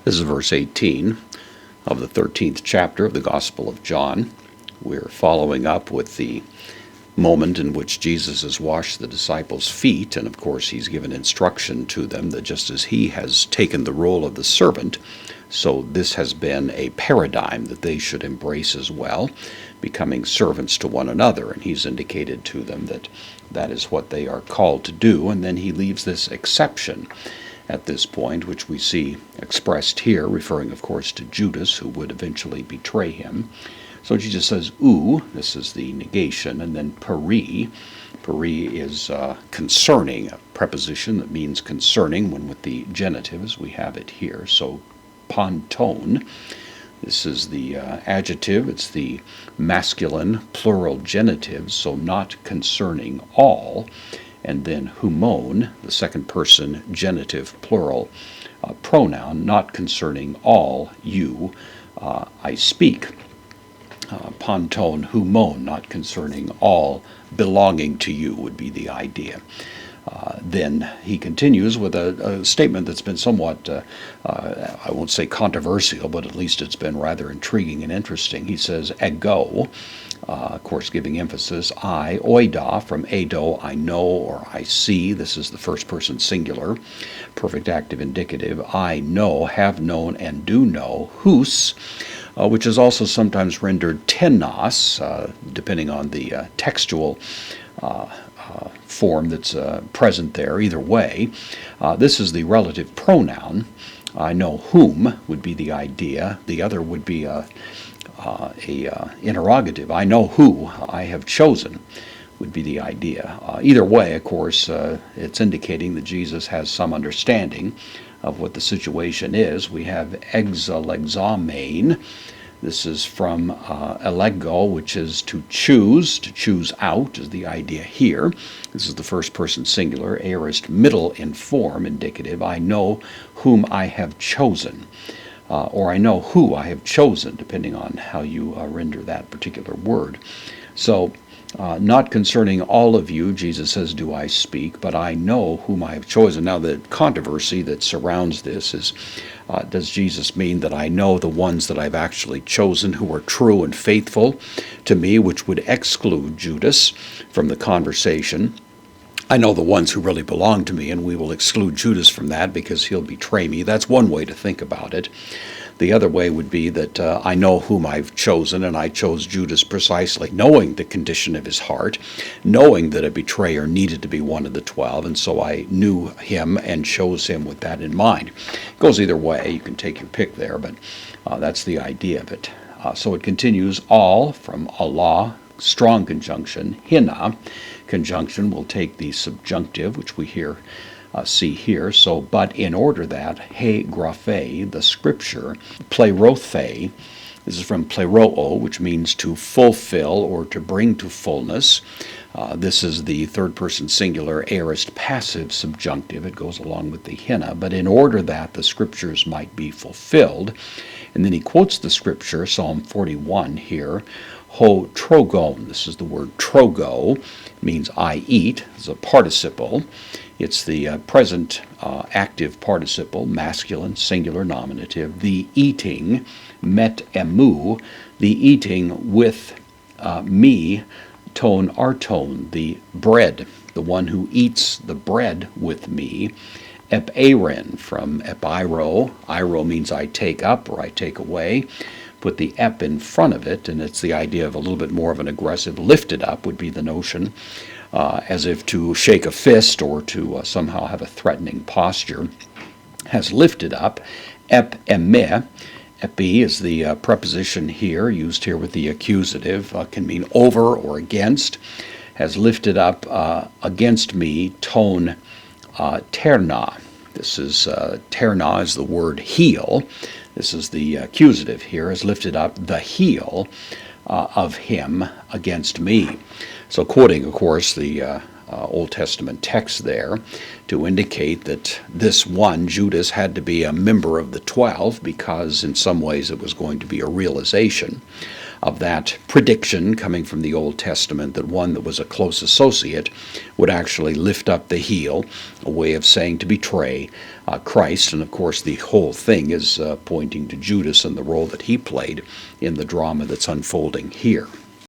This is verse 18 of the 13th chapter of the Gospel of John. We're following up with the moment in which Jesus has washed the disciples' feet, and of course he's given instruction to them that just as he has taken the role of the servant, so this has been a paradigm that they should embrace as well, becoming servants to one another, and he's indicated to them that that is what they are called to do, and then he leaves this exception at this point, which we see expressed here, referring of course to Judas, who would eventually betray him. So Jesus says, "oo," this is the negation, and then peri. Peri is concerning, a preposition that means concerning, when with the genitive, as we have it here. So panton, this is the adjective, it's the masculine plural genitive, so not concerning all. And then humon, the second person genitive plural pronoun, not concerning all you I speak. Panton humon, not concerning all belonging to you, would be the idea. Then he continues with a statement that's been somewhat, I won't say controversial, but at least it's been rather intriguing and interesting. He says, ego, of course giving emphasis, I, oida, from edo, I know or I see. This is the first person singular, perfect active indicative. I know, have known, and do know. Hus, which is also sometimes rendered tenos, depending on the textual form that's present there. Either way, this is the relative pronoun. I know whom would be the idea. The other would be a interrogative. I know who I have chosen would be the idea. Either way, of course, it's indicating that Jesus has some understanding of what the situation is. We have exalexamein. This is from elego, which is to choose out is the idea here. This is the first person singular, aorist middle in form, indicative. I know whom I have chosen, or I know who I have chosen, depending on how you render that particular word. So, not concerning all of you, Jesus says, do I speak, but I know whom I have chosen. Now, the controversy that surrounds this is, does Jesus mean that I know the ones that I've actually chosen who are true and faithful to me, which would exclude Judas from the conversation? I know the ones who really belong to me, and we will exclude Judas from that because he'll betray me. That's one way to think about it. The other way would be that I know whom I've chosen, and I chose Judas precisely knowing the condition of his heart, knowing that a betrayer needed to be one of the 12, and so I knew him and chose him with that in mind. It goes either way. You can take your pick there, but that's the idea of it. So it continues, all from Allah, strong conjunction, hina, conjunction will take the subjunctive, which we see here. So, but in order that, he graphe, the scripture, plerothe, this is from pleroo, which means to fulfill or to bring to fullness. This is the third person singular, aorist passive subjunctive. It goes along with the hina, but in order that the scriptures might be fulfilled. And then he quotes the scripture, Psalm 41 here, ho trogon. This is the word trogo, means I eat. It's a participle. It's the present active participle, masculine, singular nominative. The eating, met emu, the eating with me, ton arton, the bread, the one who eats the bread with me. Eparen, from epiro. Iro means I take up or I take away. Put the ep in front of it, and it's the idea of a little bit more of an aggressive lifted up would be the notion, as if to shake a fist or to somehow have a threatening posture. Has lifted up. Ep eme. Epi is the preposition here, used here with the accusative, can mean over or against. Has lifted up against me, ton terna. This is, terna is the word heel. This is the accusative here, has lifted up the heel of him against me. So quoting, of course, the Old Testament text there to indicate that this one, Judas, had to be a member of the 12 because in some ways it was going to be a realization of that prediction coming from the Old Testament that one that was a close associate would actually lift up the heel, a way of saying to betray Christ. And of course, the whole thing is pointing to Judas and the role that he played in the drama that's unfolding here.